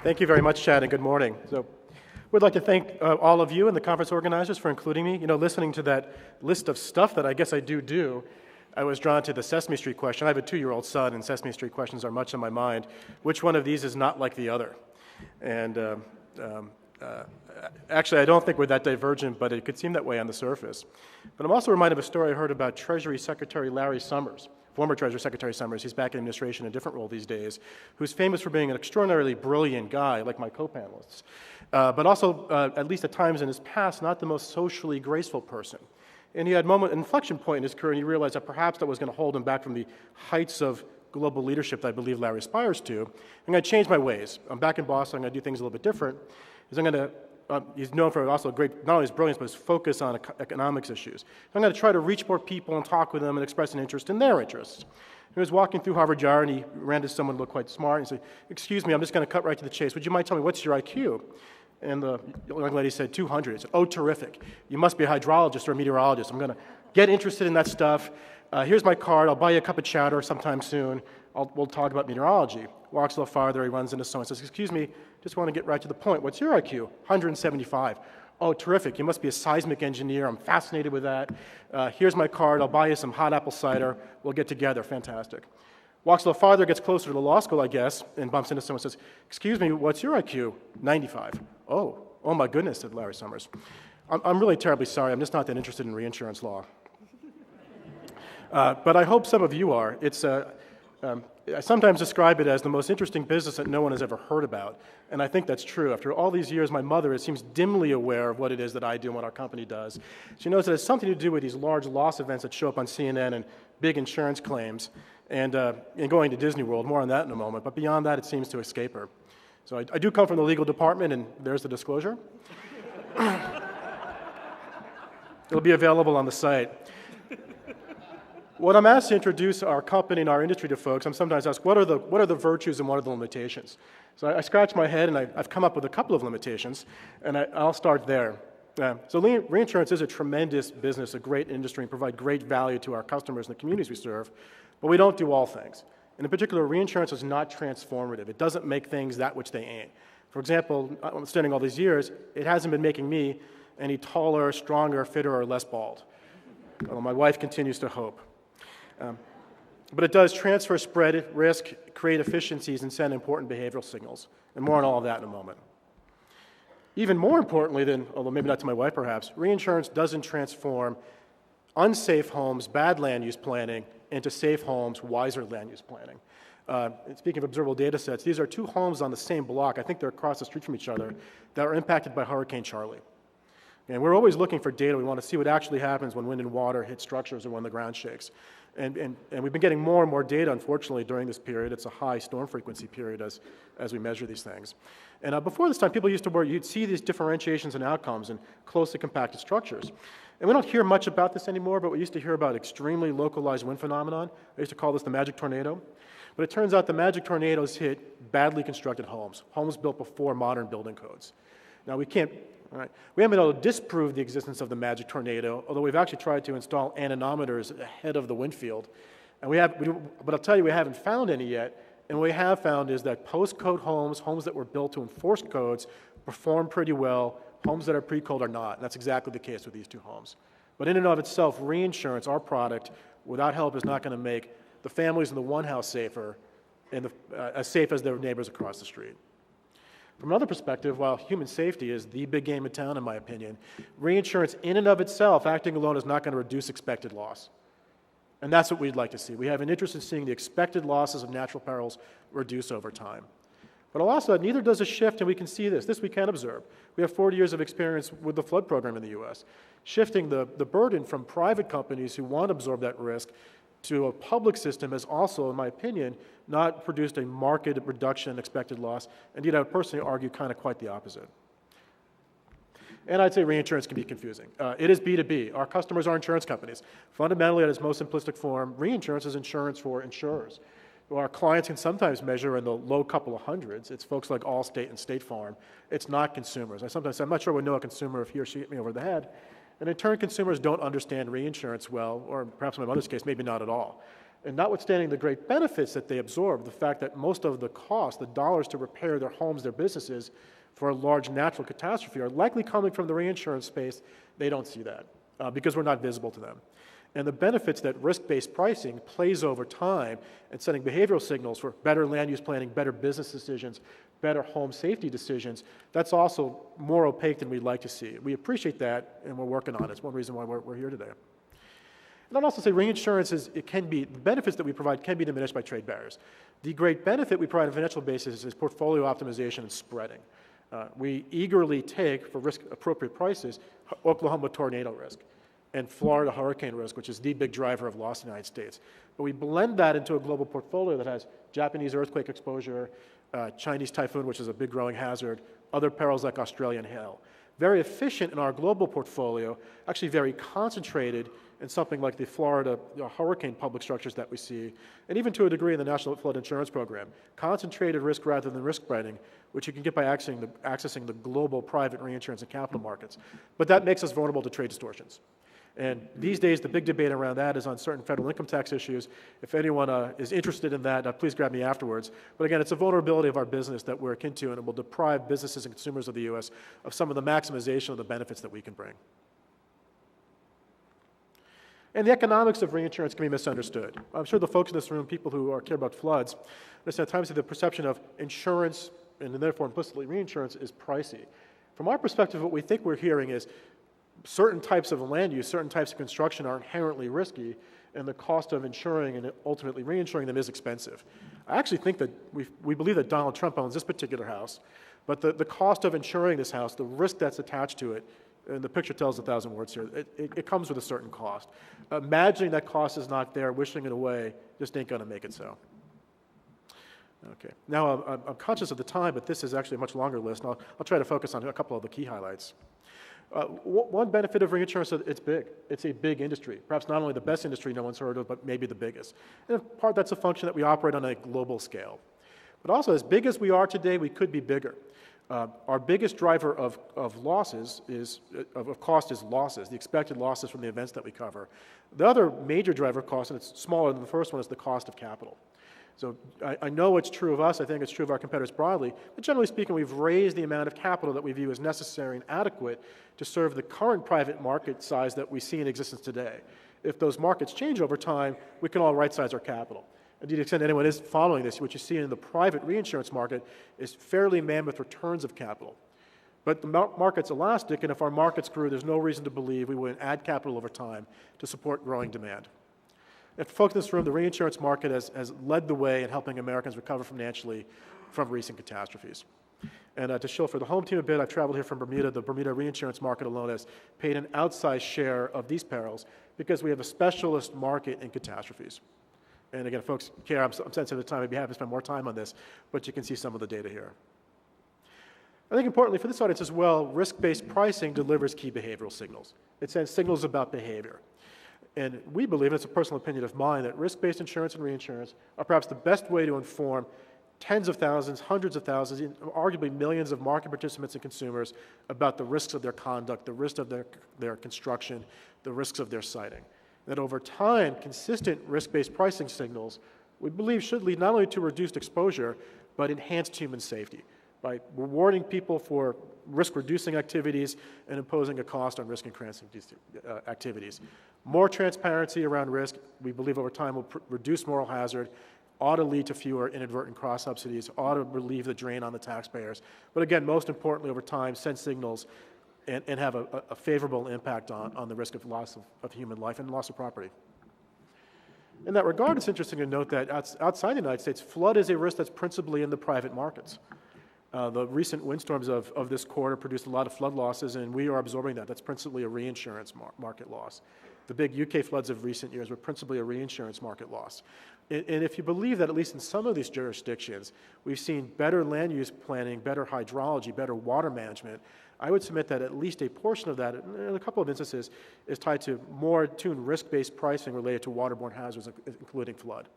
Thank you very much, Chad, and good morning. So, we'd like to thank all of you and the conference organizers for including me. You know, listening to that list of stuff that I guess I do, I was drawn to the Sesame Street question. I have a 2-year-old son, and Sesame Street questions are much on my mind. Which one of these is not like the other? And actually, I don't think we're that divergent, but it could seem that way on the surface. But I'm also reminded of a story I heard about Treasury Secretary Larry Summers, former Treasury Secretary Summers. He's back in administration in a different role these days, who's famous for being an extraordinarily brilliant guy, like my co-panelists, but also, at least at times in his past, not the most socially graceful person. And he had an inflection point in his career, and he realized that perhaps that was going to hold him back from the heights of global leadership that I believe Larry aspires to. I'm going to change my ways. I'm back in Boston. I'm going to do things a little bit different. He's known for also great, not only his brilliance, but his focus on economics issues. I'm going to try to reach more people and talk with them and express an interest in their interests. He was walking through Harvard Yard, and he ran to someone who looked quite smart, and he said, "Excuse me, I'm just going to cut right to the chase. Would you mind telling me, what's your IQ?" And the young lady said, 200. He said, "Oh, terrific. You must be a hydrologist or a meteorologist. I'm going to get interested in that stuff. Here's my card. I'll buy you a cup of chowder sometime soon. We'll talk about meteorology." Walks a little farther. He runs into someone and says, "Excuse me, just want to get right to the point. What's your IQ?" 175. "Oh, terrific. You must be a seismic engineer. I'm fascinated with that. Here's my card. I'll buy you some hot apple cider. We'll get together. Fantastic." Walks a little farther, gets closer to the law school, I guess, and bumps into someone and says, "Excuse me, what's your IQ?" 95. Oh my goodness," said Larry Summers. I'm really terribly sorry. I'm just not that interested in reinsurance law. But I hope some of you are. I sometimes describe it as the most interesting business that no one has ever heard about, and I think that's true. After all these years, my mother seems dimly aware of what it is that I do and what our company does. She knows that it has something to do with these large loss events that show up on CNN and big insurance claims, and going to Disney World. More on that in a moment, but beyond that, it seems to escape her. So I do come from the legal department, and there's the disclosure. It'll be available on the site. When I'm asked to introduce our company and our industry to folks, I'm sometimes asked, what are the virtues and what are the limitations? So I scratch my head, and I've come up with a couple of limitations, and I'll start there. So reinsurance is a tremendous business, a great industry, and provide great value to our customers and the communities we serve, but we don't do all things. And in particular, reinsurance is not transformative. It doesn't make things that which they ain't. For example, standing all these years, it hasn't been making me any taller, stronger, fitter, or less bald, although my wife continues to hope. But it does transfer spread risk, create efficiencies, and send important behavioral signals. And more on all of that in a moment. Even more importantly than, although maybe not to my wife perhaps, reinsurance doesn't transform unsafe homes, bad land use planning, into safe homes, wiser land use planning. Speaking of observable data sets, these are two homes on the same block, I think they're across the street from each other, that are impacted by Hurricane Charlie. And we're always looking for data. We want to see what actually happens when wind and water hit structures or when the ground shakes. And we've been getting more and more data, unfortunately, during this period. It's a high storm frequency period as we measure these things. And before this time, people used to worry, you'd see these differentiations in outcomes in closely compacted structures. And we don't hear much about this anymore, but we used to hear about extremely localized wind phenomenon. I used to call this the magic tornado. But it turns out the magic tornadoes hit badly constructed homes built before modern building codes. Now, we haven't been able to disprove the existence of the magic tornado, although we've actually tried to install anemometers ahead of the wind field. But I'll tell you, we haven't found any yet. And what we have found is that post-code homes that were built to enforce codes, perform pretty well. Homes that are pre-code are not. And that's exactly the case with these two homes. But in and of itself, reinsurance, our product, without help, is not going to make the families in the one house safer and as safe as their neighbors across the street. From another perspective, while human safety is the big game in town, in my opinion, reinsurance in and of itself, acting alone, is not going to reduce expected loss. And that's what we'd like to see. We have an interest in seeing the expected losses of natural perils reduce over time. But I'll also add, neither does a shift, and we can see this. This we can observe. We have 40 years of experience with the flood program in the U.S., shifting the burden from private companies who want to absorb that risk to a public system has also, in my opinion, not produced a marked reduction in expected loss. Indeed, I would personally argue kind of quite the opposite. And I'd say reinsurance can be confusing. It is B2B. Our customers are insurance companies. Fundamentally, at its most simplistic form, reinsurance is insurance for insurers. Our clients can sometimes measure in the low couple of hundreds. It's folks like Allstate and State Farm. It's not consumers. I sometimes say, I'm not sure we know a consumer if he or she hit me over the head. And in turn, consumers don't understand reinsurance well, or perhaps in my mother's case, maybe not at all. And notwithstanding the great benefits that they absorb, the fact that most of the cost, the dollars to repair their homes, their businesses for a large natural catastrophe are likely coming from the reinsurance space, they don't see that because we're not visible to them. And the benefits that risk-based pricing plays over time and setting behavioral signals for better land use planning, better business decisions, better home safety decisions, that's also more opaque than we'd like to see. We appreciate that, and we're working on it. It's one reason why we're here today. And I'd also say reinsurance the benefits that we provide can be diminished by trade barriers. The great benefit we provide on a financial basis is portfolio optimization and spreading. We eagerly take, for risk-appropriate prices, Oklahoma tornado risk and Florida hurricane risk, which is the big driver of loss in the United States. But we blend that into a global portfolio that has Japanese earthquake exposure, Chinese typhoon, which is a big growing hazard, other perils like Australian hail. Very efficient in our global portfolio, actually very concentrated in something like the Florida hurricane public structures that we see, and even to a degree in the National Flood Insurance Program. Concentrated risk rather than risk spreading, which you can get by accessing the global private reinsurance and capital markets. But that makes us vulnerable to trade distortions. And these days, the big debate around that is on certain federal income tax issues. If anyone is interested in that, please grab me afterwards. But again, it's a vulnerability of our business that we're akin to, and it will deprive businesses and consumers of the U.S. of some of the maximization of the benefits that we can bring. And the economics of reinsurance can be misunderstood. I'm sure the folks in this room, people who care about floods, understand at times the perception of insurance, and therefore implicitly reinsurance, is pricey. From our perspective, what we think we're hearing is certain types of land use, certain types of construction are inherently risky, and the cost of insuring and ultimately reinsuring them is expensive. I actually think that we believe that Donald Trump owns this particular house, but the cost of insuring this house, the risk that's attached to it, and the picture tells 1,000 words here, it comes with a certain cost. Imagining that cost is not there, wishing it away, just ain't gonna make it so. Okay, now I'm conscious of the time, but this is actually a much longer list, and I'll try to focus on a couple of the key highlights. One benefit of reinsurance is it's big. It's a big industry. Perhaps not only the best industry no one's heard of, but maybe the biggest. And in part, that's a function that we operate on a global scale. But also, as big as we are today, we could be bigger. Our biggest driver of losses of cost is losses, the expected losses from the events that we cover. The other major driver of cost, and it's smaller than the first one, is the cost of capital. So I know it's true of us, I think it's true of our competitors broadly, but generally speaking, we've raised the amount of capital that we view as necessary and adequate to serve the current private market size that we see in existence today. If those markets change over time, we can all right-size our capital. And to the extent anyone is following this, what you see in the private reinsurance market is fairly mammoth returns of capital. But the market's elastic, and if our markets grew, there's no reason to believe we wouldn't add capital over time to support growing demand. And for folks in this room, the reinsurance market has led the way in helping Americans recover financially from recent catastrophes. And to show for the home team a bit, I've traveled here from Bermuda. The Bermuda reinsurance market alone has paid an outsized share of these perils because we have a specialist market in catastrophes. And again, folks care, I'm sensitive to time, I'd be happy to spend more time on this, but you can see some of the data here. I think importantly for this audience as well, risk-based pricing delivers key behavioral signals. It sends signals about behavior. And we believe, and it's a personal opinion of mine, that risk-based insurance and reinsurance are perhaps the best way to inform tens of thousands, hundreds of thousands, arguably millions of market participants and consumers about the risks of their conduct, the risks of their construction, the risks of their siting. That over time, consistent risk-based pricing signals, we believe, should lead not only to reduced exposure, but enhanced human safety by rewarding people for risk-reducing activities and imposing a cost on risk-enhancing activities. More transparency around risk, we believe over time will reduce moral hazard, ought to lead to fewer inadvertent cross-subsidies, ought to relieve the drain on the taxpayers. But again, most importantly, over time, send signals and have a favorable impact on the risk of loss of human life and loss of property. In that regard, it's interesting to note that outside the United States, flood is a risk that's principally in the private markets. The recent windstorms of this quarter produced a lot of flood losses, and we are absorbing that. That's principally a reinsurance market loss. The big UK floods of recent years were principally a reinsurance market loss. And if you believe that, at least in some of these jurisdictions, we've seen better land use planning, better hydrology, better water management, I would submit that at least a portion of that, in a couple of instances, is tied to more attuned risk-based pricing related to waterborne hazards, including flood.